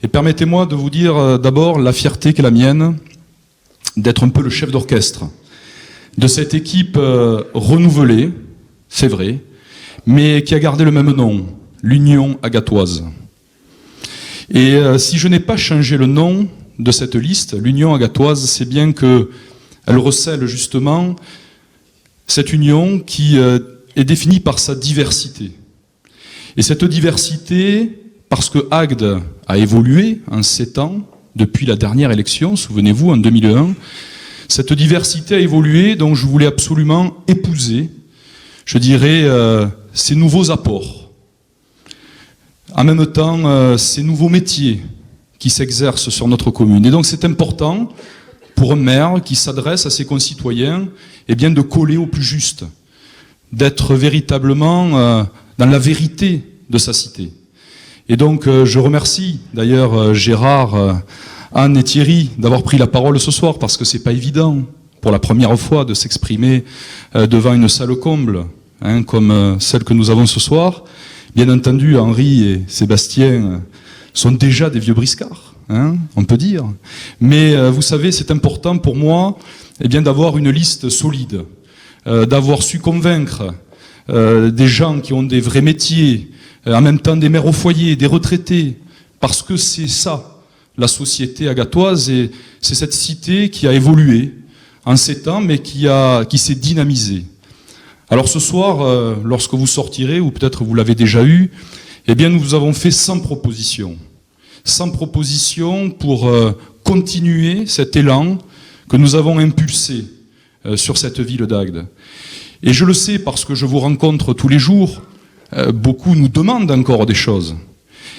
Et permettez-moi de vous dire d'abord la fierté qu'est la mienne d'être un peu le chef d'orchestre de cette équipe renouvelée, c'est vrai, mais qui a gardé le même nom, l'Union Agatoise. Et si je n'ai pas changé le nom de cette liste, l'Union Agatoise, c'est bien qu'elle recèle justement cette union qui est définie par sa diversité. Et cette diversité, parce que Agde a évolué en 7 ans, depuis la dernière élection, souvenez-vous, en 2001, cette diversité a évolué, donc je voulais absolument épouser, je dirais, ces nouveaux apports. En même temps, ces nouveaux métiers qui s'exercent sur notre commune. Et donc c'est important pour un maire qui s'adresse à ses concitoyens, eh bien, de coller au plus juste, d'être véritablement dans la vérité de sa cité. Et donc je remercie d'ailleurs Gérard, Anne et Thierry d'avoir pris la parole ce soir, parce que c'est pas évident pour la première fois de s'exprimer devant une salle comble, hein, comme celle que nous avons ce soir. Bien entendu, Henri et Sébastien sont déjà des vieux briscards, hein, on peut dire. Mais vous savez, c'est important pour moi, eh bien, d'avoir une liste solide, d'avoir su convaincre des gens qui ont des vrais métiers, en même temps des mères au foyer, des retraités, parce que c'est ça, la société agatoise, et c'est cette cité qui a évolué en 7 ans, mais qui s'est dynamisée. Alors ce soir, lorsque vous sortirez, ou peut-être vous l'avez déjà eu, eh bien nous avons fait 100 propositions. 100 propositions pour continuer cet élan que nous avons impulsé sur cette ville d'Agde. Et je le sais parce que je vous rencontre tous les jours, beaucoup nous demandent encore des choses.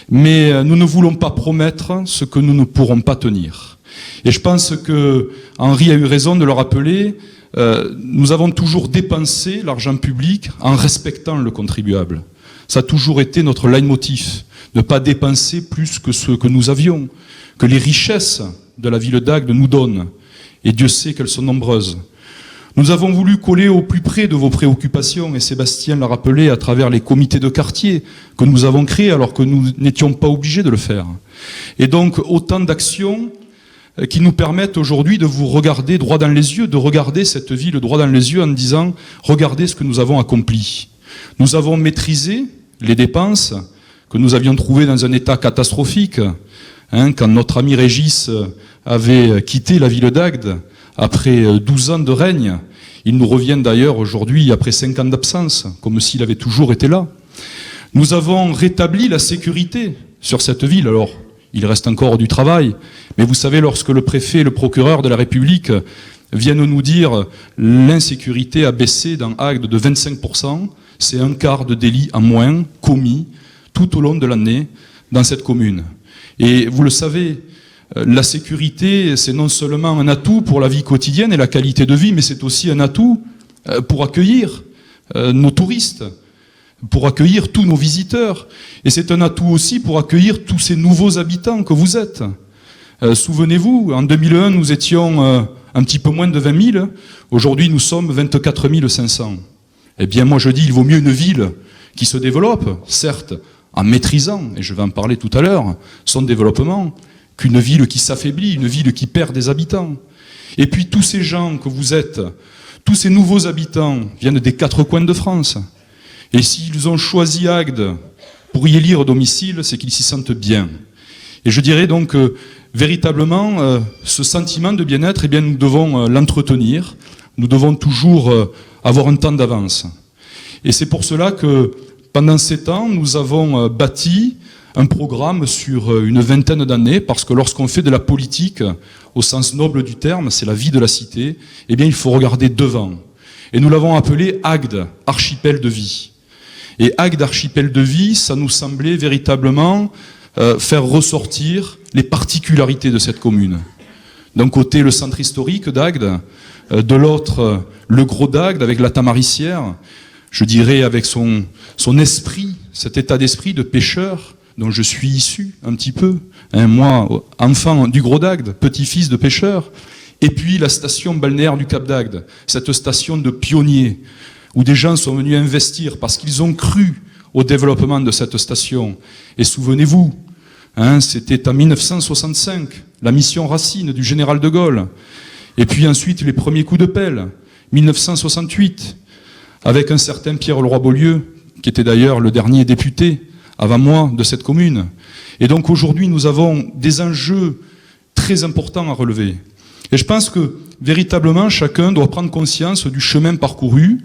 Mais nous ne voulons pas promettre ce que nous ne pourrons pas tenir. Et je pense que Henri a eu raison de le rappeler, nous avons toujours dépensé l'argent public en respectant le contribuable. Ça a toujours été notre leitmotiv, ne pas dépenser plus que ce que nous avions, que les richesses de la ville d'Agde nous donnent. Et Dieu sait qu'elles sont nombreuses. Nous avons voulu coller au plus près de vos préoccupations, et Sébastien l'a rappelé à travers les comités de quartier que nous avons créés alors que nous n'étions pas obligés de le faire. Et donc autant d'actions qui nous permettent aujourd'hui de vous regarder droit dans les yeux, de regarder cette ville droit dans les yeux en disant « Regardez ce que nous avons accompli ». Nous avons maîtrisé les dépenses que nous avions trouvées dans un état catastrophique, hein, quand notre ami Régis avait quitté la ville d'Agde après 12 ans de règne. Il nous revient d'ailleurs aujourd'hui après 5 ans d'absence, comme s'il avait toujours été là. Nous avons rétabli la sécurité sur cette ville. Alors, il reste encore du travail, mais vous savez, lorsque le préfet et le procureur de la République viennent nous dire l'insécurité a baissé dans Agde de 25%, c'est un quart de délits en moins commis tout au long de l'année dans cette commune. Et vous le savez, la sécurité, c'est non seulement un atout pour la vie quotidienne et la qualité de vie, mais c'est aussi un atout pour accueillir nos touristes, pour accueillir tous nos visiteurs. Et c'est un atout aussi pour accueillir tous ces nouveaux habitants que vous êtes. Souvenez-vous, en 2001, nous étions un petit peu moins de 20 000. Aujourd'hui, nous sommes 24 500. Eh bien, moi, je dis, il vaut mieux une ville qui se développe, certes, en maîtrisant, et je vais en parler tout à l'heure, son développement, qu'une ville qui s'affaiblit, une ville qui perd des habitants. Et puis, tous ces gens que vous êtes, tous ces nouveaux habitants viennent des 4 coins de France. Et s'ils ont choisi Agde pour y élire domicile, c'est qu'ils s'y sentent bien. Et je dirais donc véritablement, ce sentiment de bien-être, eh bien, nous devons l'entretenir. Nous devons toujours avoir un temps d'avance. Et c'est pour cela que pendant 7 ans, nous avons bâti un programme sur une vingtaine d'années, parce que lorsqu'on fait de la politique, au sens noble du terme, c'est la vie de la cité, eh bien, il faut regarder devant. Et nous l'avons appelé Agde, archipel de vie. Et Agde, archipel de vie, ça nous semblait véritablement faire ressortir les particularités de cette commune. D'un côté, le centre historique d'Agde, de l'autre, le gros d'Agde, avec la Tamaricière, je dirais avec son esprit, cet état d'esprit de pêcheur, dont je suis issu un petit peu, hein, moi, enfant du Gros d'Agde, petit-fils de pêcheur, et puis la station balnéaire du Cap d'Agde, cette station de pionniers, où des gens sont venus investir parce qu'ils ont cru au développement de cette station. Et souvenez-vous, C'était en 1965, la mission Racine du général de Gaulle. Et puis ensuite, les premiers coups de pelle, 1968, avec un certain Pierre Leroy-Beaulieu, qui était d'ailleurs le dernier député, avant moi, de cette commune. Et donc aujourd'hui, nous avons des enjeux très importants à relever. Et je pense que, véritablement, chacun doit prendre conscience du chemin parcouru.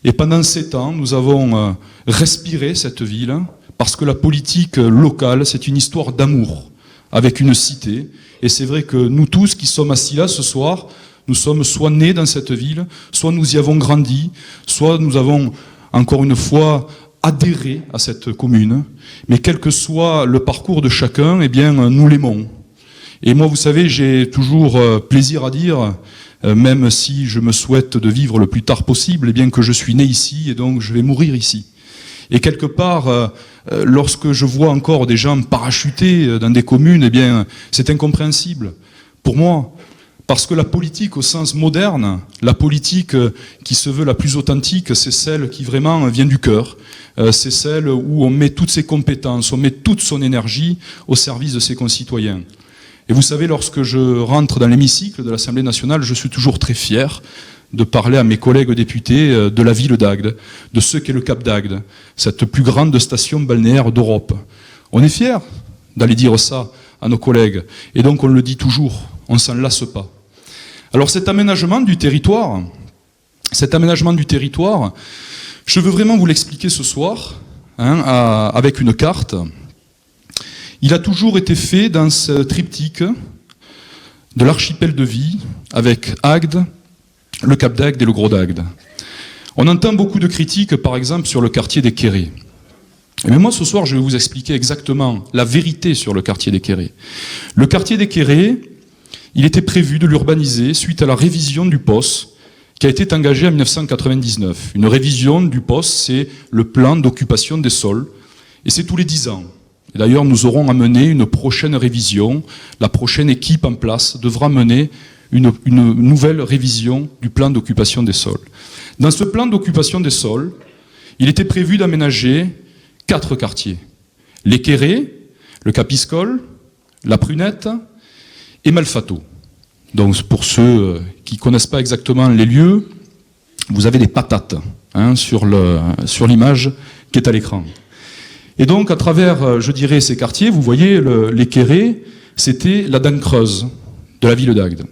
Et pendant 7 ans, nous avons respiré cette ville, parce que la politique locale, c'est une histoire d'amour, avec une cité. Et c'est vrai que nous tous qui sommes assis là ce soir, nous sommes soit nés dans cette ville, soit nous y avons grandi, soit nous avons, encore une fois, adhéré à cette commune. Mais quel que soit le parcours de chacun, eh bien, nous l'aimons. Et moi, vous savez, j'ai toujours plaisir à dire, même si je me souhaite de vivre le plus tard possible, eh bien que je suis né ici et donc je vais mourir ici. Et quelque part, lorsque je vois encore des gens parachuter dans des communes, eh bien, c'est incompréhensible pour moi. Parce que la politique au sens moderne, la politique qui se veut la plus authentique, c'est celle qui vraiment vient du cœur. C'est celle où on met toutes ses compétences, on met toute son énergie au service de ses concitoyens. Et vous savez, lorsque je rentre dans l'hémicycle de l'Assemblée nationale, je suis toujours très fier de parler à mes collègues députés de la ville d'Agde, de ce qu'est le Cap d'Agde, cette plus grande station balnéaire d'Europe. On est fiers d'aller dire ça à nos collègues. Et donc on le dit toujours, on ne s'en lasse pas. Alors cet aménagement du territoire, je veux vraiment vous l'expliquer ce soir, avec une carte. Il a toujours été fait dans ce triptyque de l'archipel de Vie, avec Agde, le Cap d'Agde et le Gros d'Agde. On entend beaucoup de critiques, par exemple, sur le quartier des Quérés. Mais moi, ce soir, je vais vous expliquer exactement la vérité sur le quartier des Quérés. Le quartier des Quérés, il était prévu de l'urbaniser suite à la révision du POS, qui a été engagée en 1999. Une révision du POS, c'est le plan d'occupation des sols, et c'est tous les 10 ans. Et d'ailleurs, nous aurons à mener une prochaine révision. La prochaine équipe en place devra mener une nouvelle révision du plan d'occupation des sols. Dans ce plan d'occupation des sols, il était prévu d'aménager 4 quartiers. Les Quérés, le Capiscol, la Prunette et Malfato. Donc pour ceux qui ne connaissent pas exactement les lieux, vous avez des patates sur l'image qui est à l'écran. Et donc, à travers, je dirais, ces quartiers, vous voyez, les Quérés, c'était la dent creuse de la ville d'Agde.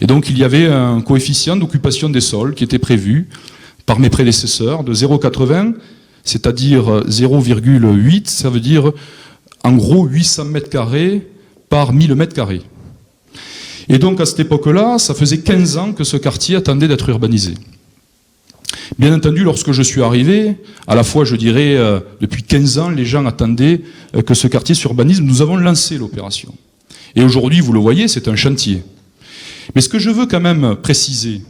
Et donc, il y avait un coefficient d'occupation des sols qui était prévu par mes prédécesseurs de 0,80, c'est-à-dire 0,8, ça veut dire, en gros, 800 mètres carrés par 1000 mètres carrés. Et donc, à cette époque-là, ça faisait 15 ans que ce quartier attendait d'être urbanisé. Bien entendu, lorsque je suis arrivé, à la fois, je dirais, depuis 15 ans, les gens attendaient que ce quartier s'urbanise. Nous avons lancé l'opération. Et aujourd'hui, vous le voyez, c'est un chantier. Mais ce que je veux quand même préciser,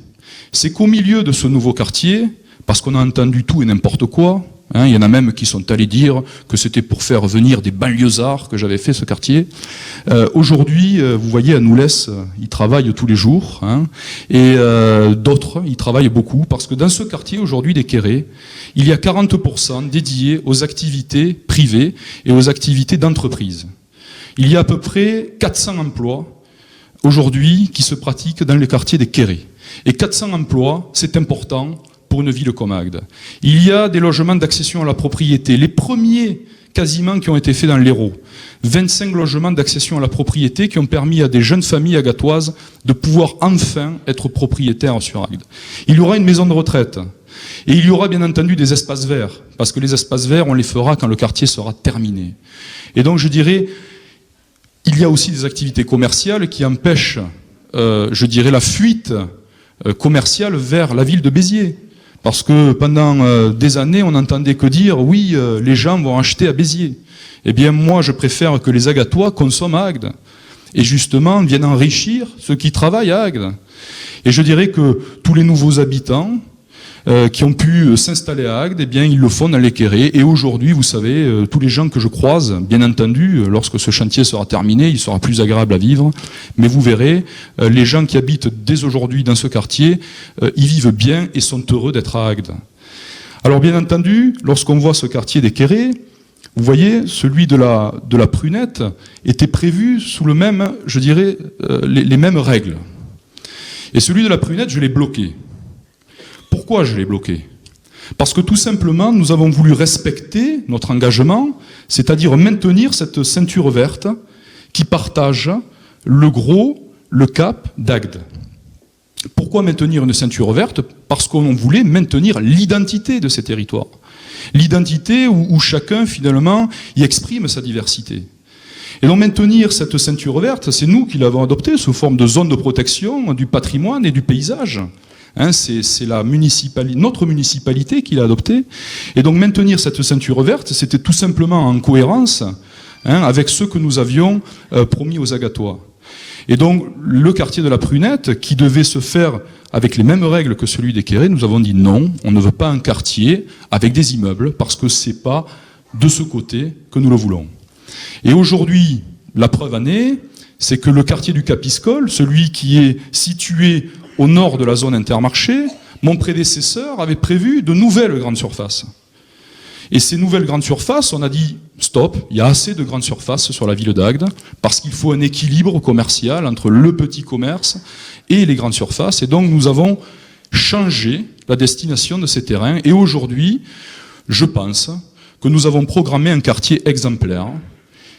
c'est qu'au milieu de ce nouveau quartier, parce qu'on a entendu tout et n'importe quoi, il y en a même qui sont allés dire que c'était pour faire venir des banlieusards que j'avais fait ce quartier. Aujourd'hui, vous voyez, à Noulès, ils travaillent tous les jours, et d'autres, ils travaillent beaucoup, parce que dans ce quartier, aujourd'hui, des Quérés, il y a 40% dédiés aux activités privées et aux activités d'entreprise. Il y a à peu près 400 emplois, aujourd'hui, qui se pratiquent dans le quartier des Quérés. Et 400 emplois, c'est important pour une ville comme Agde. Il y a des logements d'accession à la propriété, les premiers quasiment qui ont été faits dans l'Hérault. 25 logements d'accession à la propriété qui ont permis à des jeunes familles agatoises de pouvoir enfin être propriétaires sur Agde. Il y aura une maison de retraite. Et il y aura bien entendu des espaces verts, parce que les espaces verts, on les fera quand le quartier sera terminé. Et donc je dirais, il y a aussi des activités commerciales qui empêchent, je dirais, la fuite commerciale vers la ville de Béziers. Parce que pendant des années, on n'entendait que dire « oui, les gens vont acheter à Béziers ». Eh bien, moi, je préfère que les Agatois consomment à Agde. Et justement, viennent enrichir ceux qui travaillent à Agde. Et je dirais que tous les nouveaux habitants qui ont pu s'installer à Agde, eh bien, ils le font dans les Quérés. Et aujourd'hui, vous savez, tous les gens que je croise, bien entendu, lorsque ce chantier sera terminé, il sera plus agréable à vivre. Mais vous verrez, les gens qui habitent dès aujourd'hui dans ce quartier, ils vivent bien et sont heureux d'être à Agde. Alors, bien entendu, lorsqu'on voit ce quartier des Quérés, Vous voyez, celui de la Prunette était prévu sous le même, je dirais, les mêmes règles. Et celui de la Prunette, je l'ai bloqué. Pourquoi je l'ai bloqué ? Parce que tout simplement, nous avons voulu respecter notre engagement, c'est-à-dire maintenir cette ceinture verte qui partage le Gros, le Cap d'Agde. Pourquoi maintenir une ceinture verte ? Parce qu'on voulait maintenir l'identité de ces territoires. L'identité où chacun, finalement, y exprime sa diversité. Et donc maintenir cette ceinture verte, c'est nous qui l'avons adoptée sous forme de zone de protection du patrimoine et du paysage. C'est notre municipalité qui l'a adoptée. Et donc maintenir cette ceinture verte, c'était tout simplement en cohérence avec ce que nous avions promis aux Agatois. Et donc le quartier de la Prunette, qui devait se faire avec les mêmes règles que celui des Quérés, nous avons dit non, on ne veut pas un quartier avec des immeubles, parce que c'est pas de ce côté que nous le voulons. Et aujourd'hui, la preuve en est, c'est que le quartier du Capiscol, celui qui est situé au nord de la zone Intermarché, mon prédécesseur avait prévu de nouvelles grandes surfaces. Et ces nouvelles grandes surfaces, on a dit stop, il y a assez de grandes surfaces sur la ville d'Agde, parce qu'il faut un équilibre commercial entre le petit commerce et les grandes surfaces. Et donc nous avons changé la destination de ces terrains. Et aujourd'hui, je pense que nous avons programmé un quartier exemplaire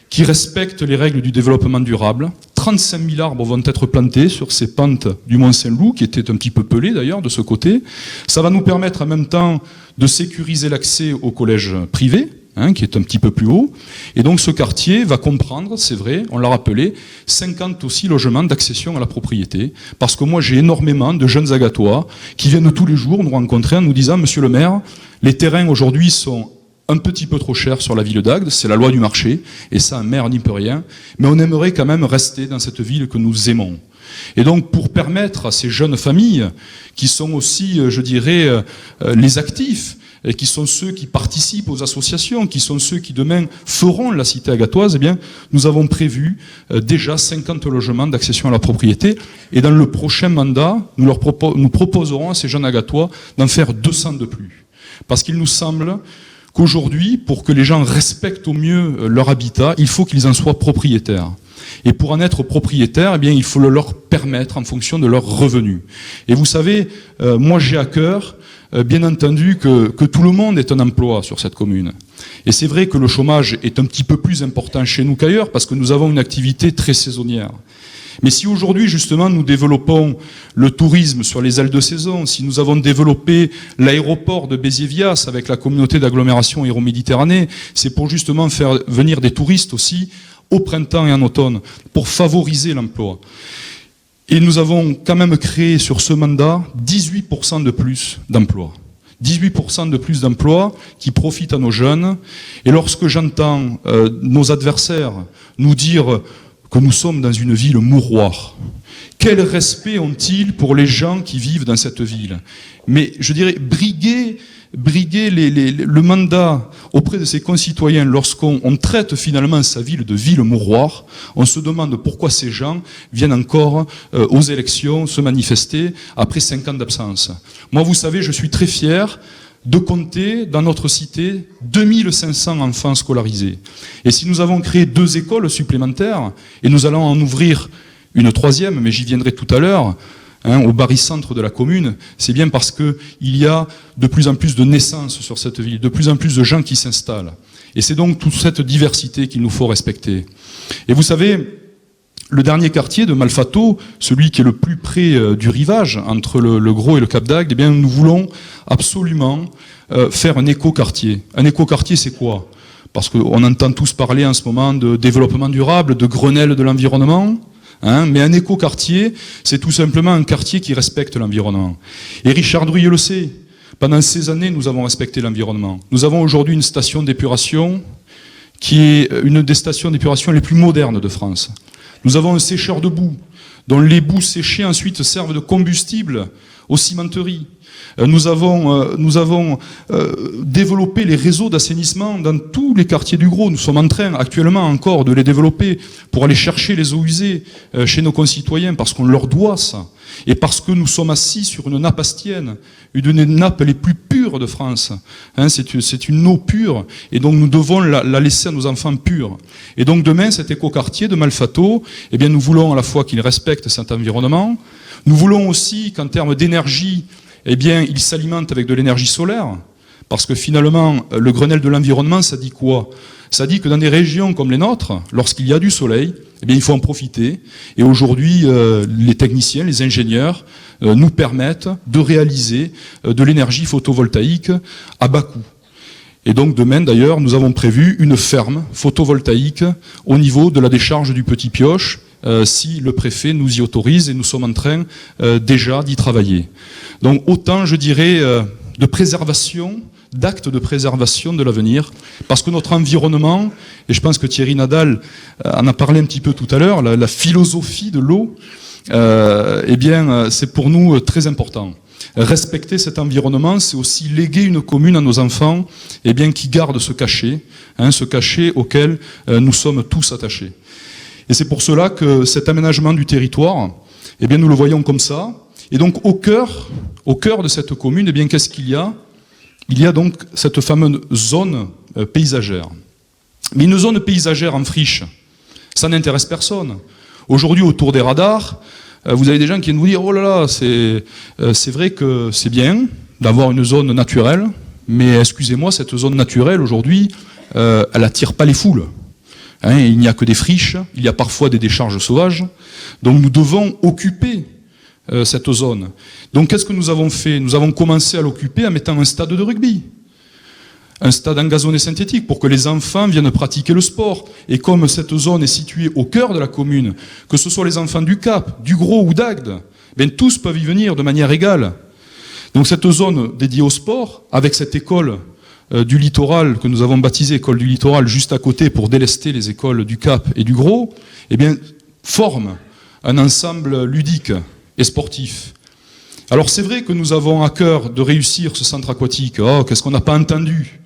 qui respecte les règles du développement durable. 35 000 arbres vont être plantés sur ces pentes du Mont-Saint-Loup, qui étaient un petit peu pelées d'ailleurs de ce côté. Ça va nous permettre en même temps de sécuriser l'accès au collège privé, qui est un petit peu plus haut. Et donc ce quartier va comprendre, c'est vrai, on l'a rappelé, 50 aussi logements d'accession à la propriété. Parce que moi j'ai énormément de jeunes Agatois qui viennent tous les jours nous rencontrer en nous disant « Monsieur le maire, les terrains aujourd'hui sont un petit peu trop cher sur la ville d'Agde, c'est la loi du marché, et ça, un maire n'y peut rien, mais on aimerait quand même rester dans cette ville que nous aimons. » Et donc, pour permettre à ces jeunes familles, qui sont aussi, je dirais, les actifs, et qui sont ceux qui participent aux associations, qui sont ceux qui demain feront la cité agatoise, eh bien, nous avons prévu déjà 50 logements d'accession à la propriété, et dans le prochain mandat, nous proposerons à ces jeunes agatois d'en faire 200 de plus. Parce qu'il nous semble qu'aujourd'hui, pour que les gens respectent au mieux leur habitat, il faut qu'ils en soient propriétaires. Et pour en être propriétaires, eh bien, il faut le leur permettre en fonction de leurs revenus. Et vous savez, moi j'ai à cœur, bien entendu, que tout le monde ait un emploi sur cette commune. Et c'est vrai que le chômage est un petit peu plus important chez nous qu'ailleurs, parce que nous avons une activité très saisonnière. Mais si aujourd'hui, justement, nous développons le tourisme sur les ailes de saison, si nous avons développé l'aéroport de Béziers-Vias avec la communauté d'agglomération Aéroméditerranée, c'est pour justement faire venir des touristes aussi au printemps et en automne, pour favoriser l'emploi. Et nous avons quand même créé sur ce mandat 18% de plus d'emplois. 18% de plus d'emplois qui profitent à nos jeunes. Et lorsque j'entends nos adversaires nous dire que nous sommes dans une ville mouroir, quel respect ont-ils pour les gens qui vivent dans cette ville? Mais je dirais, briguer le mandat auprès de ses concitoyens lorsqu'on traite finalement sa ville de ville mouroir, on se demande pourquoi ces gens viennent encore aux élections se manifester après 5 ans d'absence. Moi, vous savez, je suis très fier de compter dans notre cité 2500 enfants scolarisés. Et si nous avons créé 2 écoles supplémentaires, et nous allons en ouvrir une 3e, mais j'y viendrai tout à l'heure, au barycentre de la commune, c'est bien parce qu'il y a de plus en plus de naissances sur cette ville, de plus en plus de gens qui s'installent. Et c'est donc toute cette diversité qu'il nous faut respecter. Et vous savez, le dernier quartier de Malfato, celui qui est le plus près du rivage, entre le Gros et le Cap d'Agde, eh bien, nous voulons absolument faire un éco-quartier. Un éco-quartier, c'est quoi? Parce qu'on entend tous parler en ce moment de développement durable, de Grenelle de l'environnement. Mais un éco-quartier, c'est tout simplement un quartier qui respecte l'environnement. Et Richard Druille le sait. Pendant ces années, nous avons respecté l'environnement. Nous avons aujourd'hui une station d'épuration qui est une des stations d'épuration les plus modernes de France. Nous avons un sécheur de boue, dont les boues séchées ensuite servent de combustible aux cimenteries. Nous avons développé les réseaux d'assainissement dans tous les quartiers du Gros. Nous sommes en train actuellement encore de les développer pour aller chercher les eaux usées chez nos concitoyens parce qu'on leur doit ça. Et parce que nous sommes assis sur une nappe astienne, une des nappes les plus pures pure de France. Hein, c'est une eau pure, et donc nous devons la laisser à nos enfants pure. Et donc demain, cet écoquartier de Malfato, eh bien, nous voulons à la fois qu'il respecte cet environnement, nous voulons aussi qu'en termes d'énergie, eh bien, il s'alimente avec de l'énergie solaire, parce que finalement, le Grenelle de l'environnement, ça dit quoi? Ça dit que dans des régions comme les nôtres, lorsqu'il y a du soleil, eh bien, il faut en profiter. Et aujourd'hui, les techniciens, les ingénieurs nous permettent de réaliser de l'énergie photovoltaïque à bas coût. Et donc demain, d'ailleurs, nous avons prévu une ferme photovoltaïque au niveau de la décharge du Petit Pioche, si le préfet nous y autorise, et nous sommes en train déjà d'y travailler. Donc autant, je dirais, de préservation, d'actes de préservation de l'avenir, parce que notre environnement, et je pense que Thierry Nadal en a parlé un petit peu tout à l'heure, la philosophie de l'eau, eh bien, c'est pour nous très important. Respecter cet environnement, c'est aussi léguer une commune à nos enfants, eh bien, qui gardent ce cachet auquel nous sommes tous attachés. Et c'est pour cela que cet aménagement du territoire, eh bien, nous le voyons comme ça. Et donc, au cœur de cette commune, eh bien, qu'est-ce qu'il y a? Il y a donc cette fameuse zone paysagère. Mais une zone paysagère en friche, ça n'intéresse personne. Aujourd'hui, autour des radars, vous avez des gens qui viennent vous dire « Oh là là, c'est vrai que c'est bien d'avoir une zone naturelle, mais excusez-moi, cette zone naturelle, aujourd'hui, elle n'attire pas les foules. Hein, il n'y a que des friches, il y a parfois des décharges sauvages. Donc nous devons occuper cette zone. Donc qu'est-ce que nous avons fait? Nous avons commencé à l'occuper en mettant un stade de rugby. Un stade engazonné synthétique pour que les enfants viennent pratiquer le sport. Et comme cette zone est située au cœur de la commune, que ce soit les enfants du Cap, du Gros ou d'Agde, bien tous peuvent y venir de manière égale. Donc cette zone dédiée au sport, avec cette école du littoral que nous avons baptisée école du littoral juste à côté pour délester les écoles du Cap et du Gros, eh bien forme un ensemble ludique et sportif. Alors c'est vrai que nous avons à cœur de réussir ce centre aquatique. Oh, qu'est-ce qu'on n'a pas entendu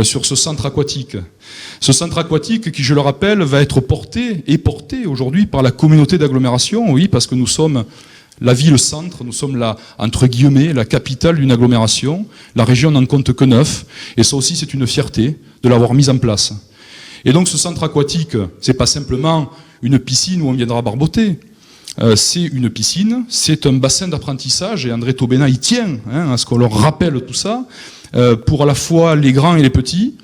sur ce centre aquatique? Ce centre aquatique qui, je le rappelle, va être porté aujourd'hui par la communauté d'agglomération, oui, parce que nous sommes la ville-centre, nous sommes entre guillemets, la capitale d'une agglomération. La région n'en compte que 9, et ça aussi c'est une fierté de l'avoir mise en place. Et donc ce centre aquatique, c'est pas simplement une piscine où on viendra barboter. C'est une piscine, c'est un bassin d'apprentissage, et André Taubena y tient à ce qu'on leur rappelle tout ça, pour à la fois les grands et les petits,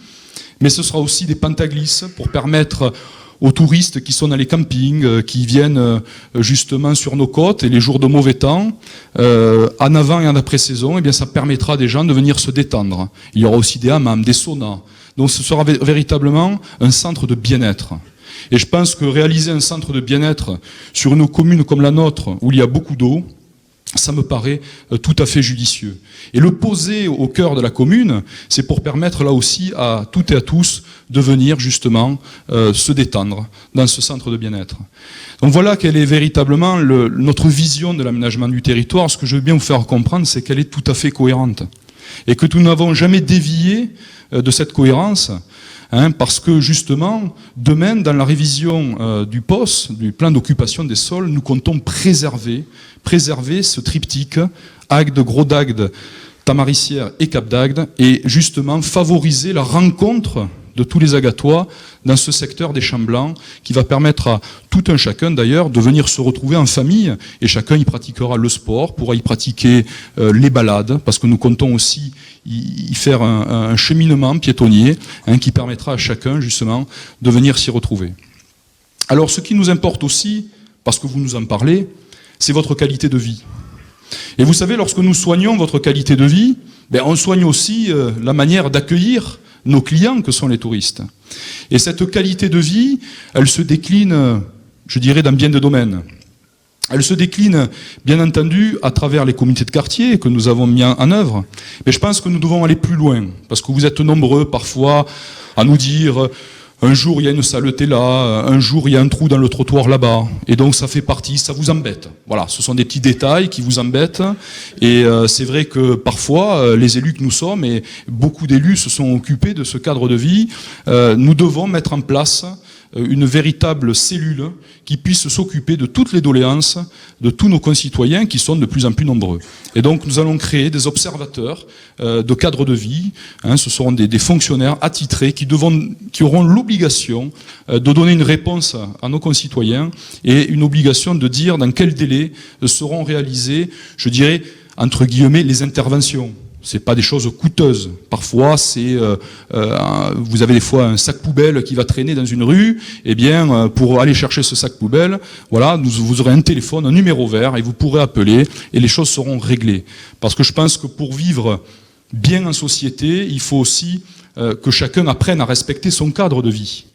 mais ce sera aussi des pentaglisses pour permettre aux touristes qui sont dans les campings, qui viennent justement sur nos côtes, et les jours de mauvais temps, en avant et en après-saison, eh bien ça permettra des gens de venir se détendre. Il y aura aussi des hammams, des saunas, donc ce sera véritablement un centre de bien-être. Et je pense que réaliser un centre de bien-être sur une commune comme la nôtre, où il y a beaucoup d'eau, ça me paraît tout à fait judicieux. Et le poser au cœur de la commune, c'est pour permettre là aussi à toutes et à tous de venir justement se détendre dans ce centre de bien-être. Donc voilà quelle est véritablement notre vision de l'aménagement du territoire. Ce que je veux bien vous faire comprendre, c'est qu'elle est tout à fait cohérente. Et que nous n'avons jamais dévié de cette cohérence. Parce que justement, demain, dans la révision du POS, du plan d'occupation des sols, nous comptons préserver ce triptyque Agde, Gros d'Agde, Tamarissière et Cap d'Agde, et justement favoriser la rencontre de tous les Agatois dans ce secteur des Champs Blancs, qui va permettre à tout un chacun d'ailleurs de venir se retrouver en famille, et chacun y pratiquera le sport, pourra y pratiquer les balades, parce que nous comptons aussi y faire un cheminement piétonnier qui permettra à chacun justement de venir s'y retrouver. Alors ce qui nous importe aussi, parce que vous nous en parlez, c'est votre qualité de vie. Et vous savez, lorsque nous soignons votre qualité de vie, on soigne aussi la manière d'accueillir nos clients que sont les touristes. Et cette qualité de vie, elle se décline, je dirais, dans bien des domaines. Elle se décline, bien entendu, à travers les comités de quartier que nous avons mis en œuvre. Mais je pense que nous devons aller plus loin, parce que vous êtes nombreux parfois à nous dire un jour il y a une saleté là, un jour il y a un trou dans le trottoir là-bas, et donc ça fait partie, ça vous embête. Voilà, ce sont des petits détails qui vous embêtent, et c'est vrai que parfois les élus que nous sommes, et beaucoup d'élus se sont occupés de ce cadre de vie, nous devons mettre en place une véritable cellule qui puisse s'occuper de toutes les doléances de tous nos concitoyens qui sont de plus en plus nombreux. Et donc nous allons créer des observateurs de cadre de vie. Ce seront des fonctionnaires attitrés qui auront l'obligation de donner une réponse à nos concitoyens et une obligation de dire dans quel délai seront réalisées, je dirais, entre guillemets, les interventions. C'est pas des choses coûteuses. Parfois, vous avez des fois un sac poubelle qui va traîner dans une rue. Eh bien, pour aller chercher ce sac poubelle, voilà, vous aurez un téléphone, un numéro vert, et vous pourrez appeler, et les choses seront réglées. Parce que je pense que pour vivre bien en société, il faut aussi que chacun apprenne à respecter son cadre de vie.